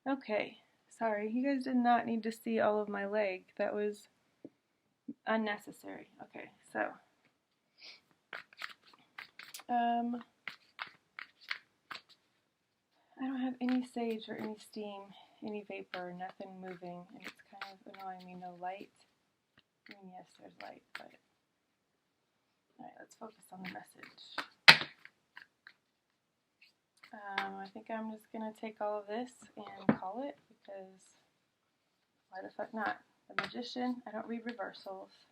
Okay, sorry, you guys did not need to see all of my leg. That was unnecessary. Okay, so, I don't have any sage or any steam, any vapor, nothing moving, and it's kind of annoying me. No light. I mean, yes, there's light, but alright, let's focus on the message. I think I'm just gonna take all of this and call it, because why the fuck not? The Magician, I don't read reversals.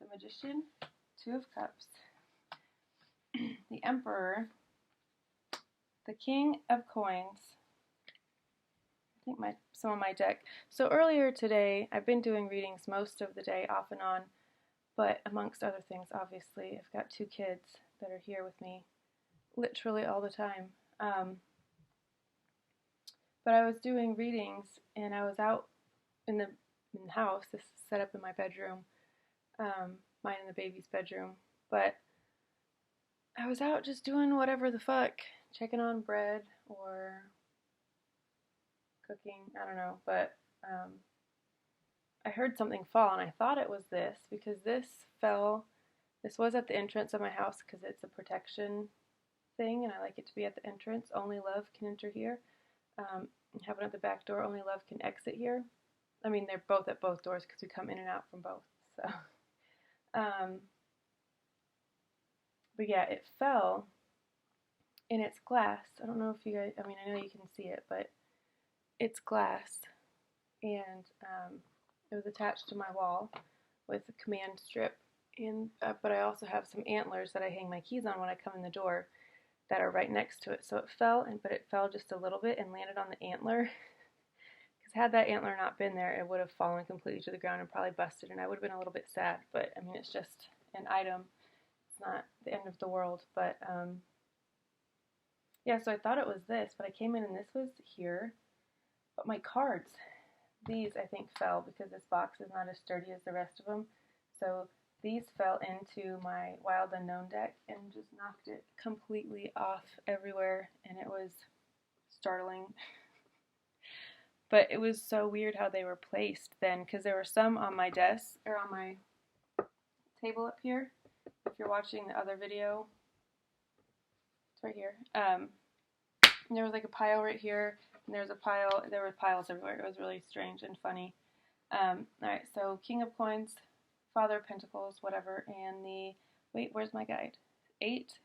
The Magician, Two of Cups, the Emperor, the King of Coins. I think some of my deck. So earlier today, I've been doing readings most of the day, off and on, but amongst other things, obviously, I've got 2 kids that are here with me literally all the time. But I was doing readings, and I was out in the house. This is set up in my bedroom, mine and the baby's bedroom. But I was out just doing whatever the fuck, checking on bread or cooking, I don't know, but I heard something fall, and I thought it was this, because this fell. This was at the entrance of my house, because it's a protection thing, and I like it to be at the entrance. Only love can enter here. Have it at the back door. Only love can exit here. I mean, they're both at both doors, because we come in and out from both. So, but yeah, it fell, and it's glass. I don't know if you guys, I mean, I know you can see it, but it's glass, and it was attached to my wall with a command strip, and but I also have some antlers that I hang my keys on when I come in the door that are right next to it. So it fell, but it fell just a little bit and landed on the antler. Because had that antler not been there, it would have fallen completely to the ground and probably busted, and I would have been a little bit sad. But I mean, it's just an item. It's not the end of the world. But yeah, so I thought it was this, but I came in and this was here. But my cards, these I think fell, because this box is not as sturdy as the rest of them. So these fell into my Wild Unknown deck and just knocked it completely off everywhere, and it was startling. But it was so weird how they were placed then, because there were some on my desk, or on my table up here. If you're watching the other video, it's right here. There was like a pile right here, and there were piles everywhere. It was really strange and funny. Alright, so King of Coins, Father of Pentacles, whatever, and the, wait, where's my guide? Eight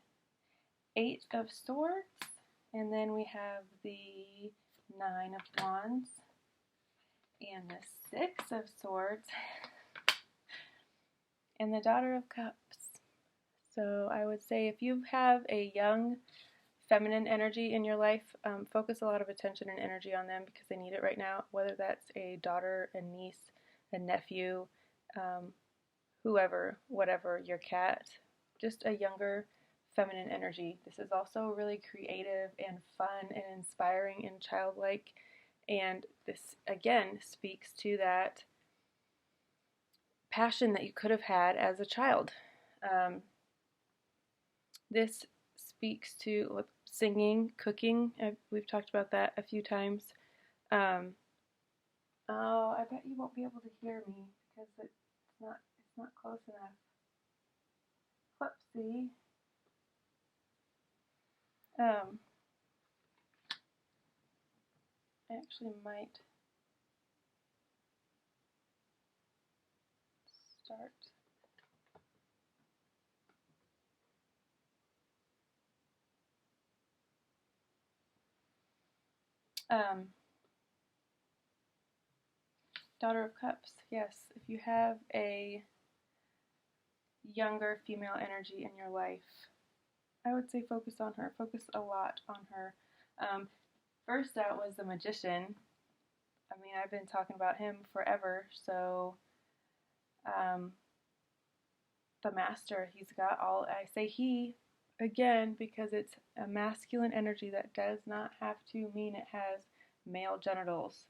of Swords, and then we have the 9 of Wands, and the 6 of Swords, and the Daughter of Cups. So I would say if you have a young feminine energy in your life, focus a lot of attention and energy on them, because they need it right now, whether that's a daughter, a niece, a nephew, whoever, whatever, your cat, just a younger feminine energy. This is also really creative and fun and inspiring and childlike, and this again speaks to that passion that you could have had as a child. This speaks to singing, cooking. We've talked about that a few times. Oh, I bet you won't be able to hear me because it's not close enough. Whoopsie. I actually might start. Daughter of Cups, yes. If you have a younger female energy in your life, I would say focus on her. Focus a lot on her. First out was the Magician. I mean, I've been talking about him forever, so the Master, he's got all, I say he, again, because it's a masculine energy that does not have to mean it has male genitals.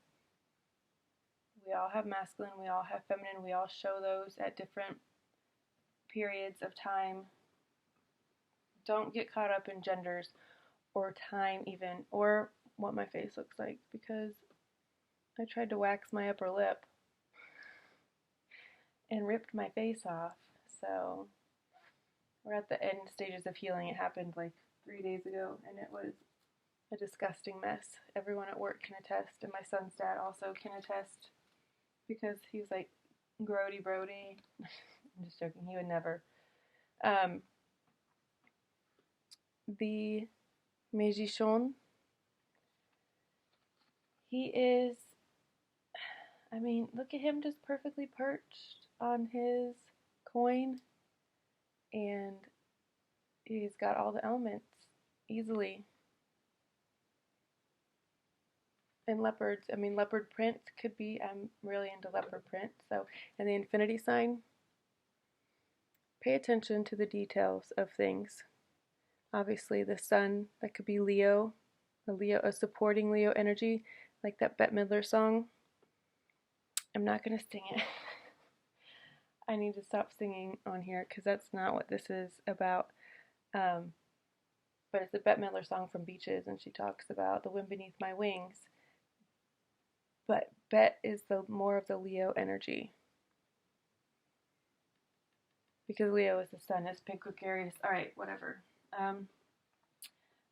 We all have masculine, we all have feminine, we all show those at different periods of time. Don't get caught up in genders or time even, or what my face looks like because I tried to wax my upper lip and ripped my face off. So we're at the end stages of healing. It happened like 3 days ago, and it was a disgusting mess. Everyone at work can attest, and my son's dad also can attest because he's like, grody brody. I'm just joking. He would never. The magician, he is, I mean, look at him just perfectly perched on his coin, and he's got all the elements easily. And leopards, I mean, leopard print could be, I'm really into leopard print, so, and the infinity sign. Pay attention to the details of things. Obviously, the sun, that could be Leo, a supporting Leo energy, like that Bette Midler song. I'm not going to sing it. I need to stop singing on here because that's not what this is about. But it's a Bette Midler song from Beaches, and she talks about the wind beneath my wings. But Bette is the more of the Leo energy. Because Leo is the sun, is pink gregarious. Alright, whatever.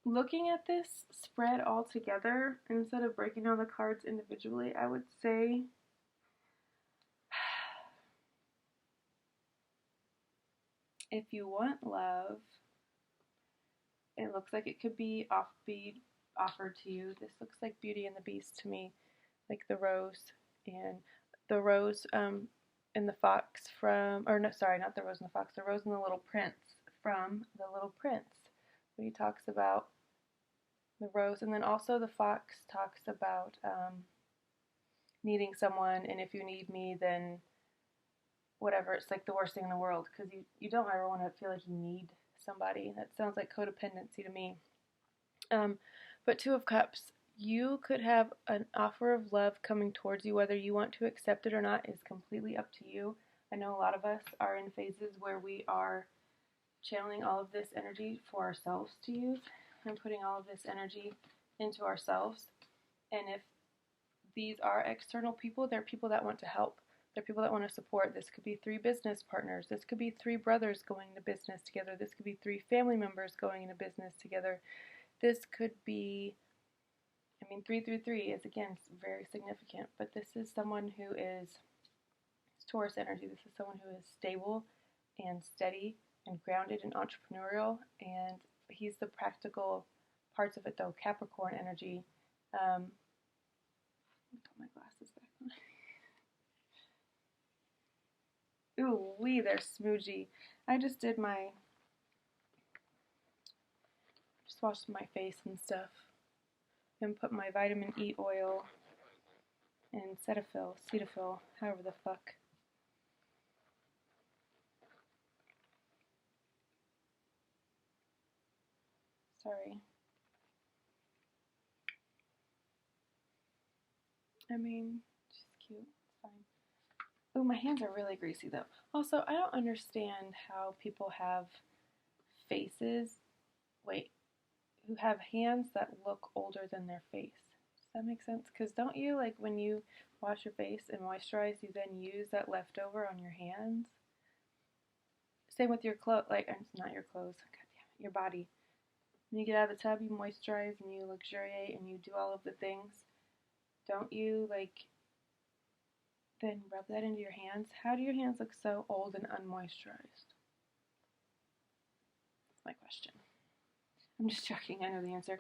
Looking at this spread all together, instead of breaking down the cards individually, I would say if you want love, it looks like it could be offered to you. This looks like Beauty and the Beast to me, like the rose and the rose and the fox from, or no, sorry, not the rose and the fox, the rose and the little prince from The Little Prince. When he talks about the rose, and then also the fox talks about needing someone, and if you need me, then whatever. It's like the worst thing in the world because you don't ever want to feel like you need somebody. That sounds like codependency to me. But Two of Cups, you could have an offer of love coming towards you. Whether you want to accept it or not is completely up to you. I know a lot of us are in phases where we are channeling all of this energy for ourselves to use and putting all of this energy into ourselves. And if these are external people, they're people that want to help. They're people that want to support. This could be 3 business partners. This could be 3 brothers going into business together. This could be 3 family members going into business together. This could be, I mean, 3 through 3 is, again, very significant. But this is someone who is, it's Taurus energy. This is someone who is stable and steady and grounded and entrepreneurial. And he's the practical parts of it, though. Capricorn energy. Let me put my glasses back on. Ooh, wee, they're smoochy. I just washed my face and stuff, and put my vitamin E oil and Cetaphil, however the fuck. Sorry. I mean, she's cute. It's fine. Ooh, my hands are really greasy though. Also, I don't understand how people have faces, who have hands that look older than their face. Does that make sense? Because don't you, like, when you wash your face and moisturize, you then use that leftover on your hands? Same with your clothes, like, not your clothes, God damn it, your body. When you get out of the tub, you moisturize and you luxuriate and you do all of the things. Don't you, like, then rub that into your hands? How do your hands look so old and unmoisturized? That's my question. I'm just joking, I know the answer.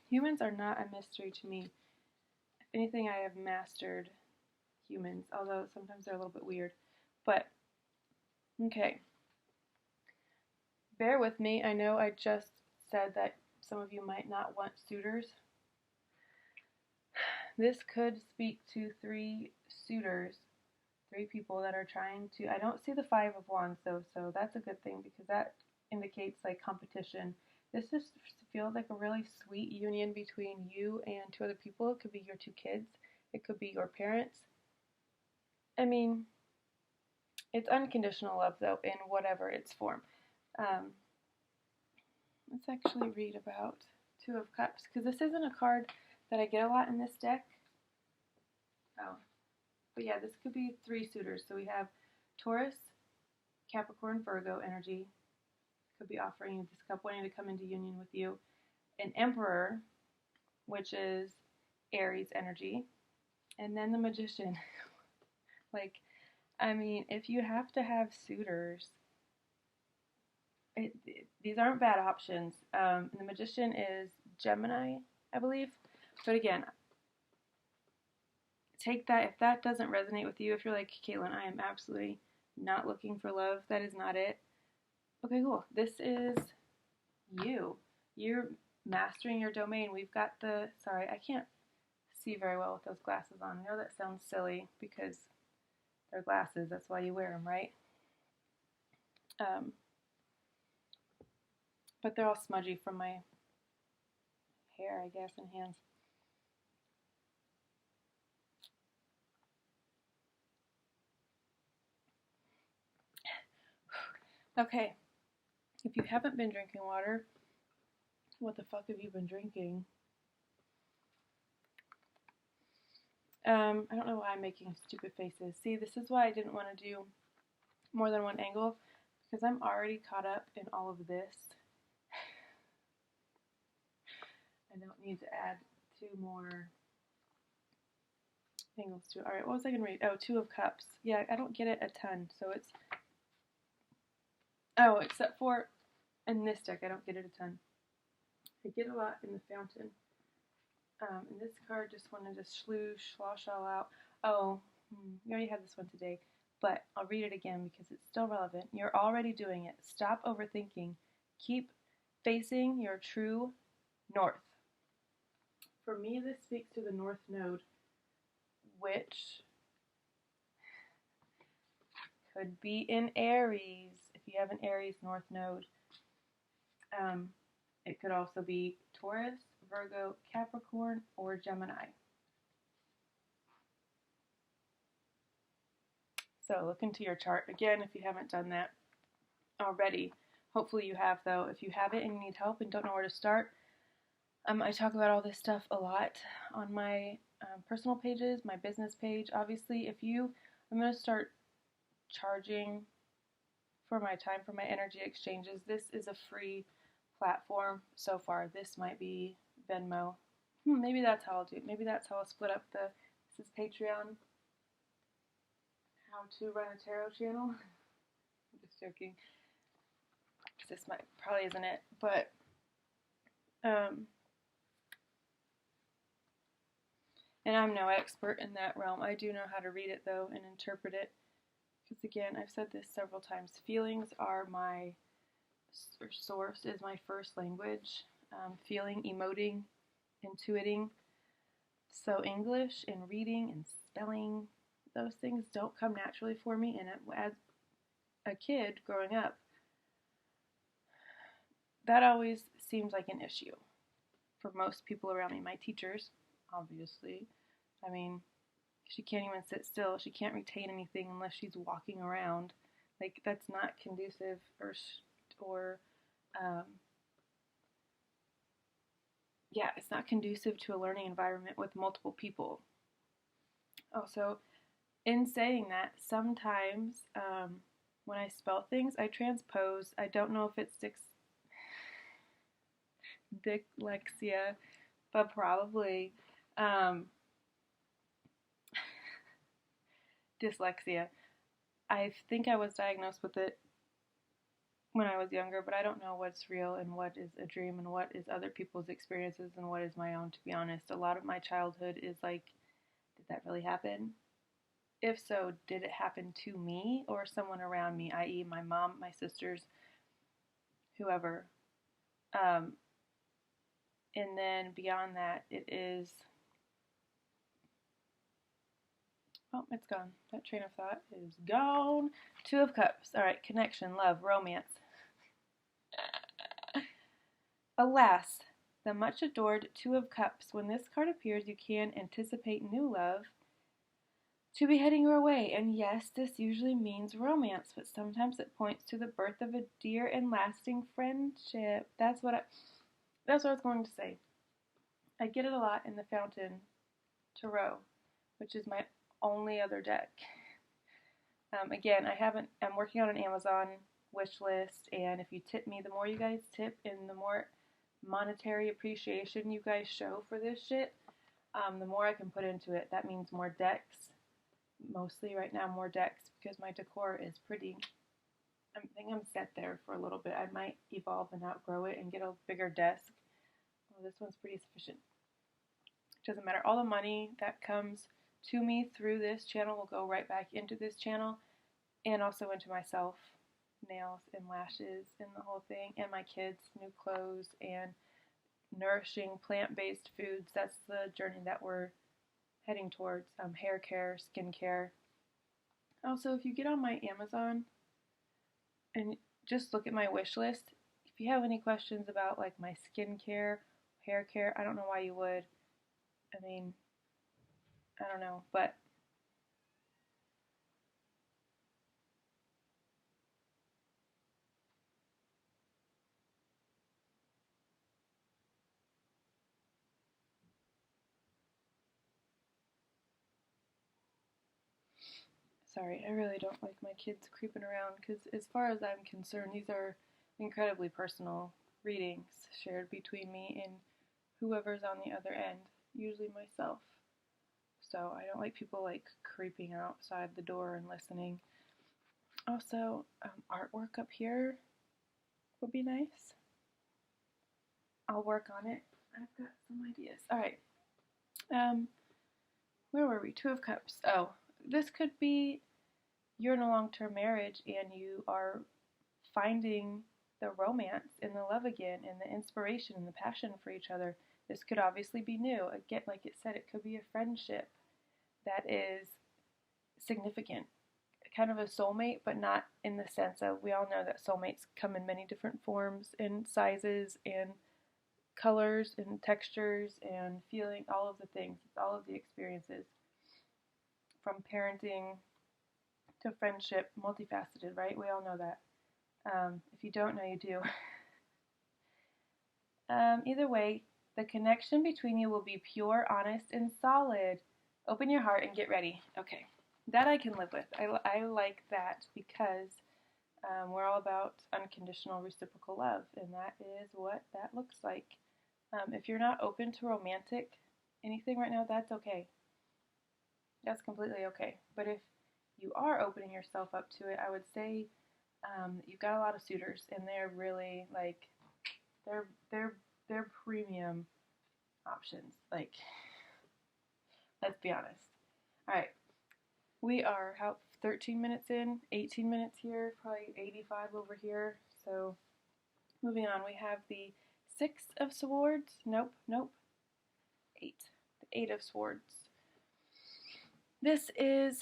Humans are not a mystery to me. If anything, I have mastered humans, although sometimes they're a little bit weird. But, okay. Bear with me. I know I just said that some of you might not want suitors. This could speak to 3 suitors, 3 people that are trying to, I don't see the 5 of Wands though, so that's a good thing because that indicates like competition. This just feels like a really sweet union between you and 2 other people. It could be your 2 kids. It could be your parents. I mean, it's unconditional love though, in whatever its form. Let's actually read about Two of Cups, because this isn't a card that I get a lot in this deck. Oh, but yeah, this could be 3 suitors. So we have Taurus, Capricorn, Virgo energy. Could be offering you this cup, wanting to come into union with you. An Emperor, which is Aries energy. And then the Magician. Like, I mean, if you have to have suitors, these aren't bad options. The Magician is Gemini, I believe. But again, take that. If that doesn't resonate with you, if you're like, Caitlin, I am absolutely not looking for love, that is not it. Okay, cool. This is you. You're mastering your domain. We've got the, sorry, I can't see very well with those glasses on. I know that sounds silly because they're glasses. That's why you wear them, right? But they're all smudgy from my hair, I guess, and hands. Okay, if you haven't been drinking water, what the fuck have you been drinking? I don't know why I'm making stupid faces. See, this is why I didn't want to do more than one angle, because I'm already caught up in all of this. I don't need to add 2 more angles to it. Alright, what was I going to read? Oh, 2 of Cups. Yeah, I don't get it a ton, so it's... Oh, except for in this deck, I don't get it a ton. I get a lot in the Fountain. And this card just wanted to slosh all out. Oh, we already had this one today, but I'll read it again because it's still relevant. You're already doing it. Stop overthinking. Keep facing your true north. For me, this speaks to the North Node, which could be in Aries, if you have an Aries North Node. It could also be Taurus, Virgo, Capricorn, or Gemini. So look into your chart. Again, if you haven't done that already. Hopefully you have, though. If you haven't and you need help and don't know where to start, I talk about all this stuff a lot on my personal pages, my business page. Obviously, I'm going to start charging for my time for my energy exchanges. This is a free platform so far. This might be Venmo. Maybe that's how I'll do it. Maybe that's how I'll split up this is Patreon. How to run a tarot channel. I'm just joking. This probably isn't it, but and I'm no expert in that realm. I do know how to read it though and interpret it. Because again, I've said this several times. Feelings are my source, is my first language. Feeling, emoting, intuiting. So English and reading and spelling, those things don't come naturally for me. And as a kid growing up, that always seems like an issue for most people around me. My teachers, obviously. I mean, she can't even sit still. She can't retain anything unless she's walking around. Like, that's not conducive yeah, it's not conducive to a learning environment with multiple people. Also, in saying that, sometimes when I spell things, I transpose. I don't know if it's dyslexia, but probably dyslexia. I think I was diagnosed with it when I was younger, but I don't know what's real and what is a dream and what is other people's experiences and what is my own, to be honest. A lot of my childhood is like, did that really happen? If so, did it happen to me or someone around me, i.e. my mom, my sisters, whoever? And then beyond that, it is... Oh, it's gone. That train of thought is gone. 2 of Cups. All right, connection, love, romance. Alas, the much adored 2 of Cups. When this card appears, you can anticipate new love to be heading your way. And yes, this usually means romance, but sometimes it points to the birth of a dear and lasting friendship. That's what That's what I was going to say. I get it a lot in the Fountain THRU, which is my only other deck. Again, I'm working on an Amazon wish list, and if you tip me, the more you guys tip and the more monetary appreciation you guys show for this shit, the more I can put into it. That means more decks. Mostly right now more decks because my decor is pretty. I think I'm set there for a little bit. I might evolve and outgrow it and get a bigger desk. Well, this one's pretty sufficient. Doesn't matter. All the money that comes to me through this channel will go right back into this channel and also into myself. Nails and lashes and the whole thing, and my kids' new clothes and nourishing plant-based foods. That's the journey that we're heading towards. Hair care, skin care. Also, if you get on my Amazon and just look at my wish list, if you have any questions about like my skin care, hair care, I don't know why you would. I mean, I don't know, but sorry, I really don't like my kids creeping around because as far as I'm concerned, these are incredibly personal readings shared between me and whoever's on the other end, usually myself. So I don't like people like creeping outside the door and listening. Also, artwork up here would be nice. I'll work on it. I've got some ideas. Alright. Where were we? Two of Cups. Oh, this could be you're in a long-term marriage and you are finding the romance and the love again and the inspiration and the passion for each other. This could obviously be new. Again, like it said, it could be a friendship that is significant. Kind of a soulmate, but not in the sense of, we all know that soulmates come in many different forms and sizes and colors and textures and feeling, all of the things, all of the experiences. From parenting to friendship, multifaceted, right? We all know that. If you don't know, you do. Either way, the connection between you will be pure, honest, and solid. Open your heart and get ready. Okay, that I can live with. I like that because we're all about unconditional reciprocal love, and that is what that looks like. If you're not open to romantic anything right now, that's okay. That's completely okay. But if you are opening yourself up to it, I would say you've got a lot of suitors, and they're really like they're premium options. Like, let's be honest. All right, we are 13 minutes in, 18 minutes here, probably 85 over here. So moving on, we have the 6 of Swords. Nope. 8. The 8 of Swords. This is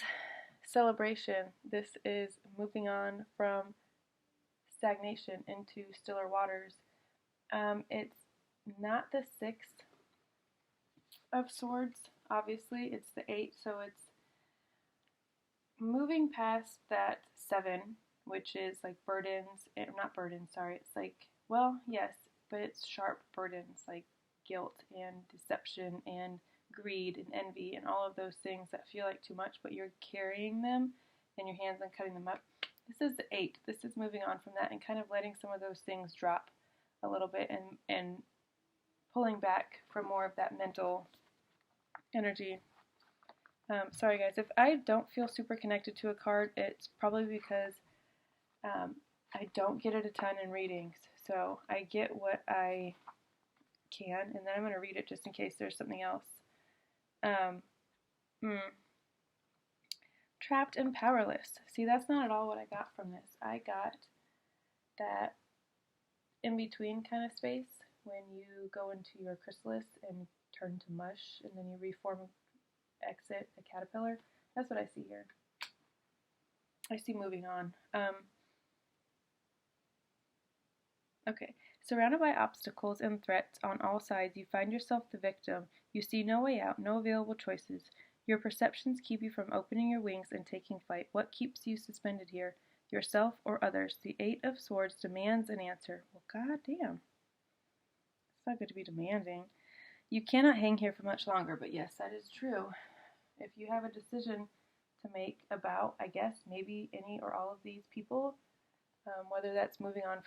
celebration. This is moving on from stagnation into stiller waters. It's not the 6 of Swords, obviously. It's the 8, so it's moving past that 7, which is like burdens, not burdens, sorry, it's like, well, yes, but it's sharp burdens, like guilt and deception and greed and envy and all of those things that feel like too much, but you're carrying them in your hands and cutting them up. This is the 8. This is moving on from that and kind of letting some of those things drop a little bit and pulling back from more of that mental energy. Sorry guys, if I don't feel super connected to a card, it's probably because I don't get it a ton in readings. So I get what I can, and then I'm going to read it just in case there's something else. Trapped and powerless. See, that's not at all what I got from this. I got that in-between kind of space when you go into your chrysalis and turn to mush, and then you reform, exit a caterpillar. That's what I see here. I see moving on. Okay. Surrounded by obstacles and threats on all sides, you find yourself the victim. You see no way out, no available choices. Your perceptions keep you from opening your wings and taking flight. What keeps you suspended here? Yourself or others? The 8 of Swords demands an answer. Well, goddamn. It's not good to be demanding. You cannot hang here for much longer, but yes, that is true. If you have a decision to make about, I guess, maybe any or all of these people, whether that's moving on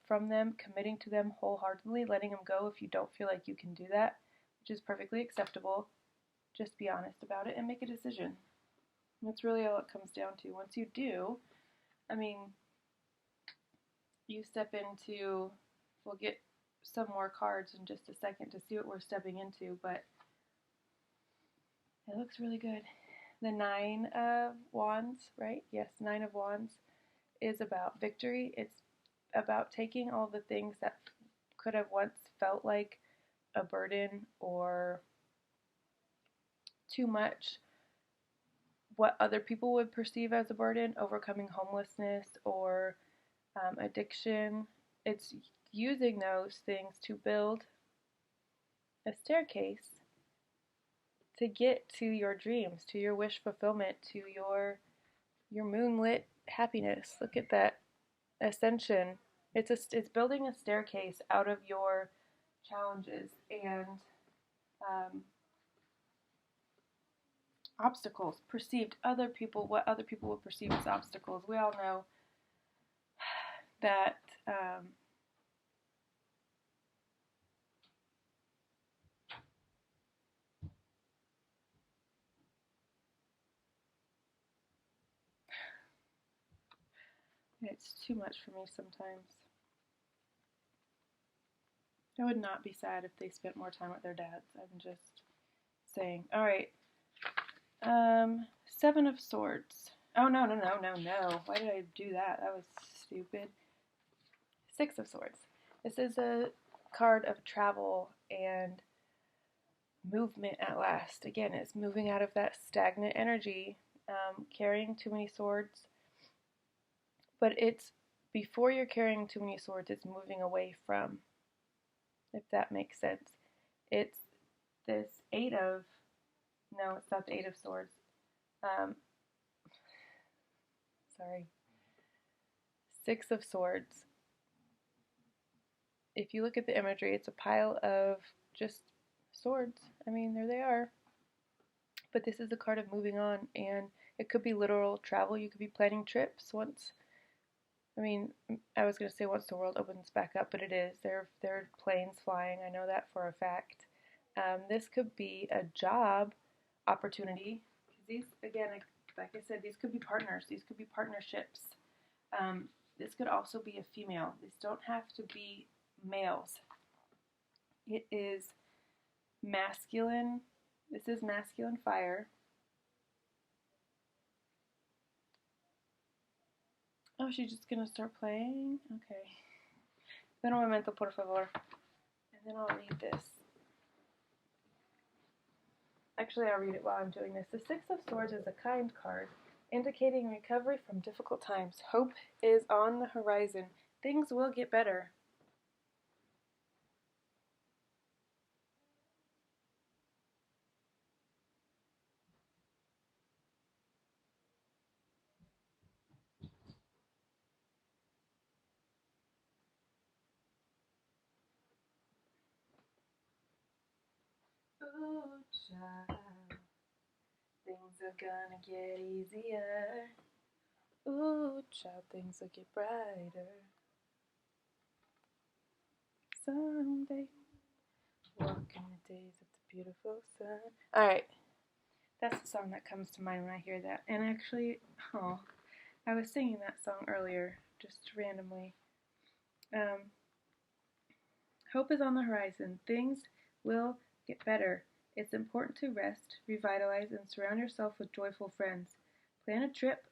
from them, committing to them wholeheartedly, letting them go if you don't feel like you can do that, which is perfectly acceptable, just be honest about it and make a decision. That's really all it comes down to. Once you do, I mean, you step into, we'll get some more cards in just a second to see what we're stepping into, but it looks really good. The 9 of Wands, right? Yes, 9 of Wands is about victory. It's about taking all the things that could have once felt like a burden or too much, what other people would perceive as a burden, overcoming homelessness or addiction. It's using those things to build a staircase to get to your dreams, to your wish fulfillment, to your moonlit happiness. Look at that ascension. It's building a staircase out of your challenges and obstacles, perceived other people, what other people would perceive as obstacles. We all know that it's too much for me sometimes. I would not be sad if they spent more time with their dads. I'm just saying. All right. 7 of Swords. Oh, no. Why did I do that? That was stupid. 6 of Swords. This is a card of travel and movement at last. Again, it's moving out of that stagnant energy, carrying too many swords. But it's, before you're carrying too many swords, it's moving away from, if that makes sense. It's this 8 of, no, it's not the 8 of Swords. Sorry. 6 of Swords. If you look at the imagery, it's a pile of just swords. I mean, there they are. But this is a card of moving on, and it could be literal travel. You could be planning trips once. I mean, I was going to say once the world opens back up, but it is. There are planes flying. I know that for a fact. This could be a job opportunity. These, again, like I said, these could be partners. These could be partnerships. This could also be a female. These don't have to be males. It is masculine. This is masculine fire. Oh, she's just going to start playing? Okay. Then un momento, por favor. And then I'll read this. Actually, I'll read it while I'm doing this. The 6 of Swords is a kind card, indicating recovery from difficult times. Hope is on the horizon. Things will get better. Ooh, child, things are gonna get easier. Ooh, child, things will get brighter. Someday, walking the days of the beautiful sun. Alright, that's the song that comes to mind when I hear that. And actually, I was singing that song earlier, just randomly. Hope is on the horizon. Things will get better. It's important to rest, revitalize, and surround yourself with joyful friends. Plan a trip,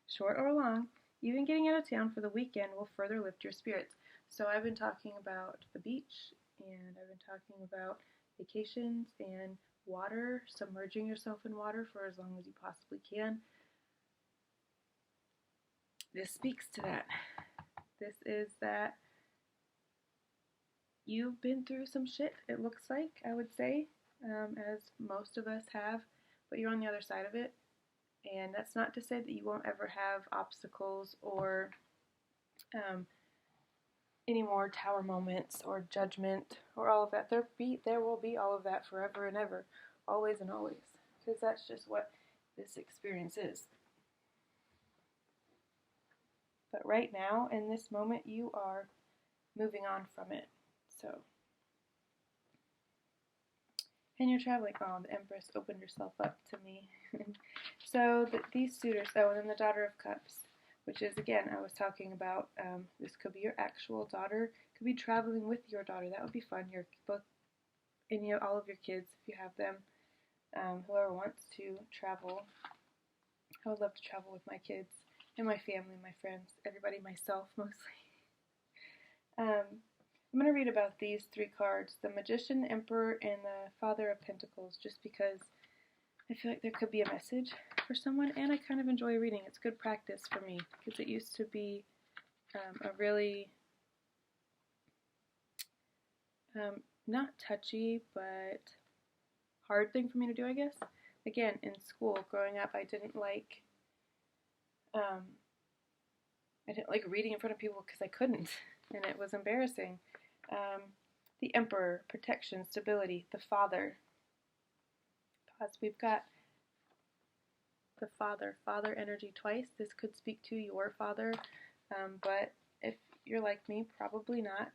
short or long. Even getting out of town for the weekend will further lift your spirits. So I've been talking about the beach, and I've been talking about vacations and water, submerging yourself in water for as long as you possibly can. This speaks to that. This is that you've been through some shit, it looks like, I would say, as most of us have, but you're on the other side of it. And that's not to say that you won't ever have obstacles or any more tower moments or judgment or all of that. There will be all of that forever and ever, always and always, because that's just what this experience is. But right now, in this moment, you are moving on from it. So, and you're traveling. Oh, the Empress opened herself up to me. So these suitors, oh, and then the Daughter of Cups, which is, again, I was talking about, this could be your actual daughter, could be traveling with your daughter. That would be fun. You're both, and all of your kids, if you have them, whoever wants to travel. I would love to travel with my kids and my family, my friends, everybody, myself mostly. I'm going to read about these 3 cards, the Magician, Emperor, and the Father of Pentacles, just because I feel like there could be a message for someone, and I kind of enjoy reading. It's good practice for me, because it used to be a really, not touchy, but hard thing for me to do, I guess. Again, in school, growing up, I didn't like reading in front of people because I couldn't, and it was embarrassing. The Emperor, protection, stability. The Father. Plus, we've got the Father energy twice. This could speak to your father, but if you're like me, probably not.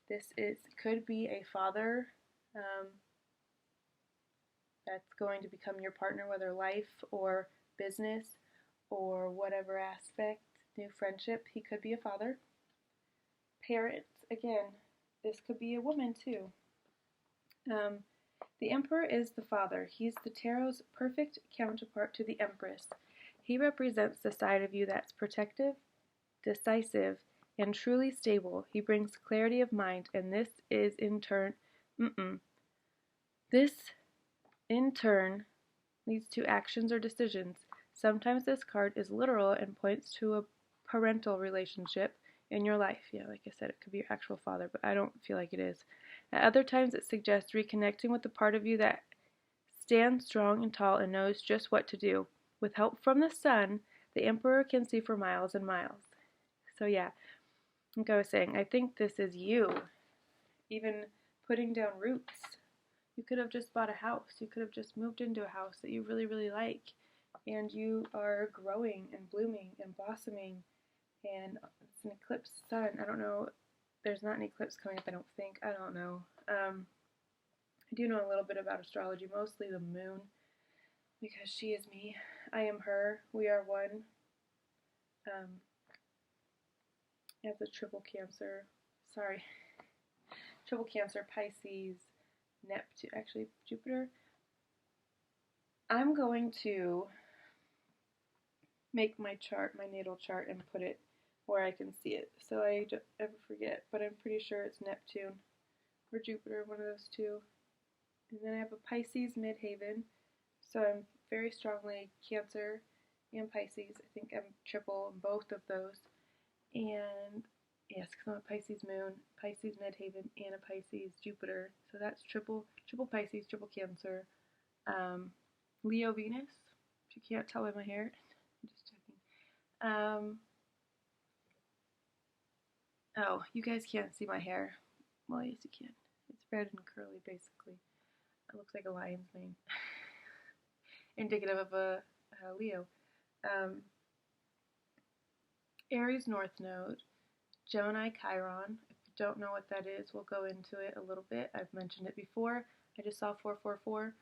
This could be a father that's going to become your partner, whether life or business or whatever aspect, new friendship. He could be a father. Parents, again, this could be a woman too. The Emperor is the father. He's the tarot's perfect counterpart to the Empress. He represents the side of you that's protective, decisive, and truly stable. He brings clarity of mind, and this in turn leads to actions or decisions. Sometimes this card is literal and points to a parental relationship in your life. Yeah, like I said, it could be your actual father, but I don't feel like it is. At other times, it suggests reconnecting with the part of you that stands strong and tall and knows just what to do. With help from the sun, the Emperor can see for miles and miles. So yeah, like I was saying, I think this is you, even putting down roots. You could have just bought a house. You could have just moved into a house that you really, really like, and you are growing and blooming and blossoming, and it's an eclipse sun. I don't know. There's not an eclipse coming up, I don't think. I don't know. I do know a little bit about astrology, mostly the moon, because she is me. I am her. We are one. As a triple Cancer, Pisces, Neptune, actually Jupiter. I'm going to make my chart, my natal chart, and put it where I can see it, so I don't ever forget, but I'm pretty sure it's Neptune or Jupiter, one of those two. And then I have a Pisces midheaven, so I'm very strongly Cancer and Pisces. I think I'm triple in both of those. And yes, because I'm a Pisces moon, Pisces midheaven, and a Pisces Jupiter. So that's triple Pisces, triple Cancer. Leo Venus, if you can't tell by my hair. I'm just checking. Oh, you guys can't see my hair. Well, yes, you can. It's red and curly, basically. It looks like a lion's mane. Indicative of a Leo. Aries North Node, Gemini Chiron. If you don't know what that is, we'll go into it a little bit. I've mentioned it before. I just saw 444.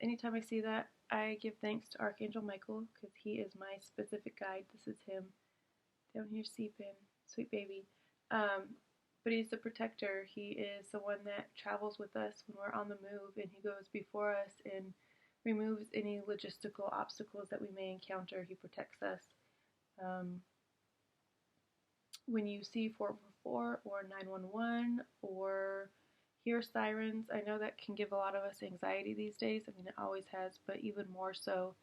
Anytime I see that, I give thanks to Archangel Michael, because he is my specific guide. This is him down here seeping. Sweet baby. But he's the protector. He is the one that travels with us when we're on the move, and he goes before us and removes any logistical obstacles that we may encounter. He protects us. When you see 444 or 911 or hear sirens, I know that can give a lot of us anxiety these days. I mean, it always has, but even more so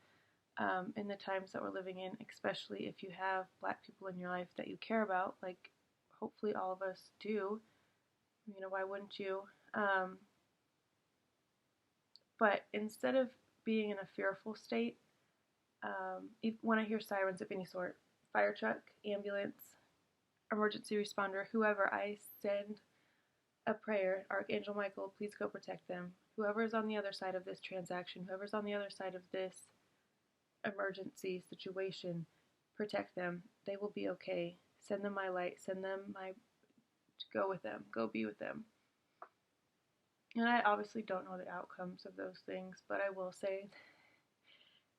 in the times that we're living in, especially if you have Black people in your life that you care about, like hopefully all of us do. You know, why wouldn't you? But instead of being in a fearful state, when I hear sirens of any sort, fire truck, ambulance, emergency responder, whoever, I send a prayer. Archangel Michael, please go protect them. Whoever is on the other side of this transaction, whoever's on the other side of this emergency situation, protect them. They will be okay. Send them my light. Send them my, go with them. Go be with them. And I obviously don't know the outcomes of those things, but I will say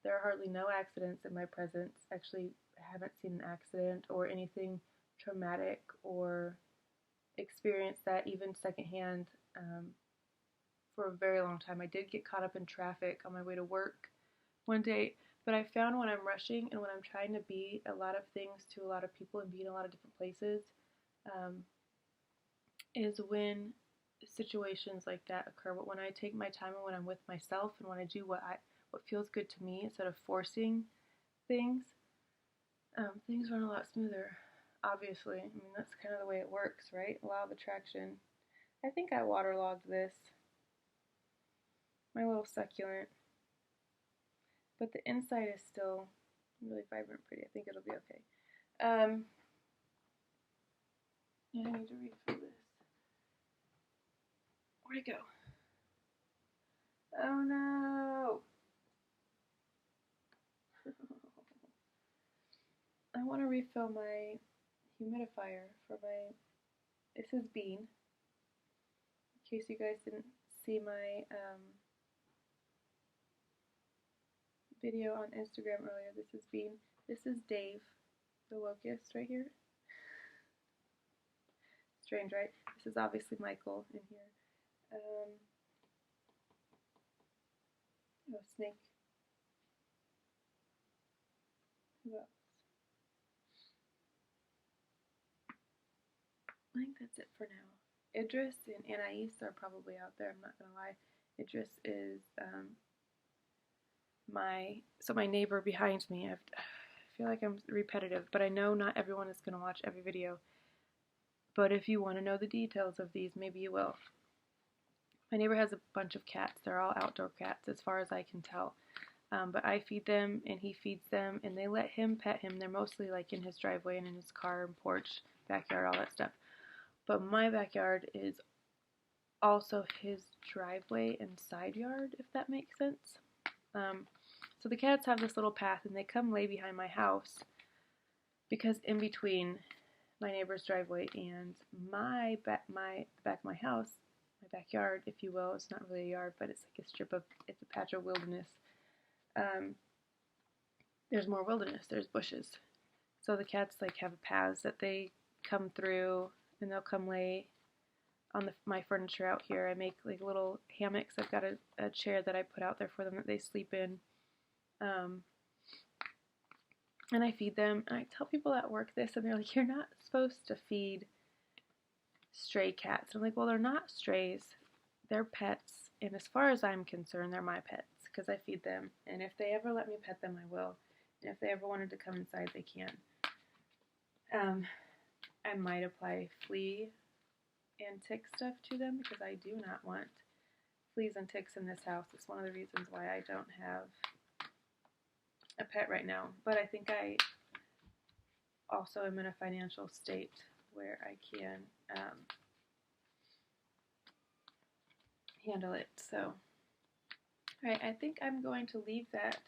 there are hardly no accidents in my presence. Actually, I haven't seen an accident or anything traumatic or experienced that even secondhand for a very long time. I did get caught up in traffic on my way to work one day, but I found when I'm rushing and when I'm trying to be a lot of things to a lot of people and be in a lot of different places, is when situations like that occur. But when I take my time and when I'm with myself and when I do what feels good to me instead of forcing things, things run a lot smoother. Obviously, I mean, that's kind of the way it works, right? Law of attraction. I think I waterlogged this, my little succulent, but the inside is still really vibrant, pretty. I think it'll be okay. Yeah, I need to refill this. Where'd it go? Oh no! I want to refill my humidifier for my, this is Bean. In case you guys didn't see my video on Instagram earlier, this is Bean. This is Dave, the locust right here. Strange, right? This is obviously Michael in here. Oh, snake. Who else? I think that's it for now. Idris and Anais are probably out there, I'm not going to lie. Idris is my neighbor behind me. I feel like I'm repetitive, but I know not everyone is going to watch every video. But if you want to know the details of these, maybe you will. My neighbor has a bunch of cats. They're all outdoor cats as far as I can tell. But I feed them and he feeds them and they let him pet him. They're mostly like in his driveway and in his car and porch, backyard, all that stuff. But my backyard is also his driveway and side yard, if that makes sense. So the cats have this little path and they come lay behind my house because in between my neighbor's driveway and my back of my house, my backyard, if you will, it's not really a yard, but it's like it's a patch of wilderness. There's more wilderness, there's bushes. So the cats like have paths that they come through and they'll come lay on my furniture out here. I make like little hammocks. I've got a chair that I put out there for them that they sleep in. And I feed them, and I tell people at work this, and they're like, you're not supposed to feed stray cats. I'm like, well, they're not strays. They're pets, and as far as I'm concerned, they're my pets, because I feed them, and if they ever let me pet them, I will. And if they ever wanted to come inside, they can. I might apply flea and tick stuff to them, because I do not want fleas and ticks in this house. It's one of the reasons why I don't have a pet right now, but I think I also am in a financial state where I can handle it. So, alright, I think I'm going to leave that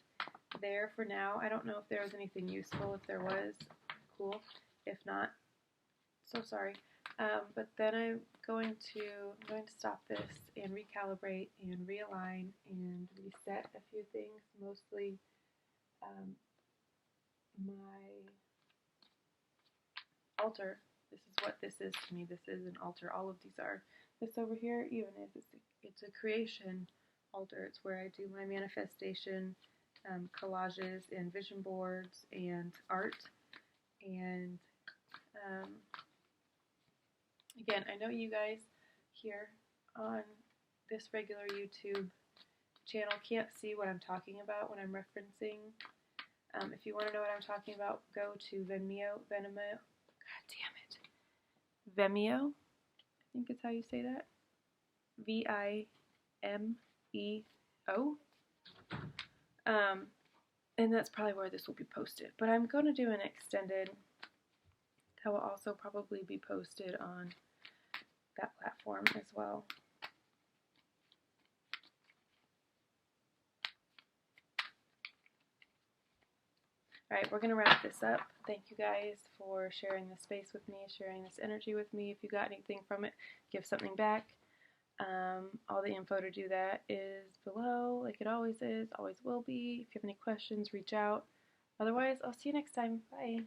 there for now. I don't know if there was anything useful. If there was, cool. If not, so sorry. But then I'm going to stop this and recalibrate and realign and reset a few things, mostly my altar. This is what this is to me. This is an altar. All of these are. This over here, even if it's a creation altar, it's where I do my manifestation, collages and vision boards and art. And again, I know you guys here on this regular YouTube channel can't see what I'm talking about when I'm referencing. If you want to know what I'm talking about, go to Venmo. God damn it. Venmo, I think it's how you say that. V-I-M-E-O. And that's probably where this will be posted. But I'm going to do an extended That will also probably be posted on that platform as well. Alright, we're going to wrap this up. Thank you guys for sharing this space with me, sharing this energy with me. If you got anything from it, give something back. All the info to do that is below, like it always is, always will be. If you have any questions, reach out. Otherwise, I'll see you next time. Bye.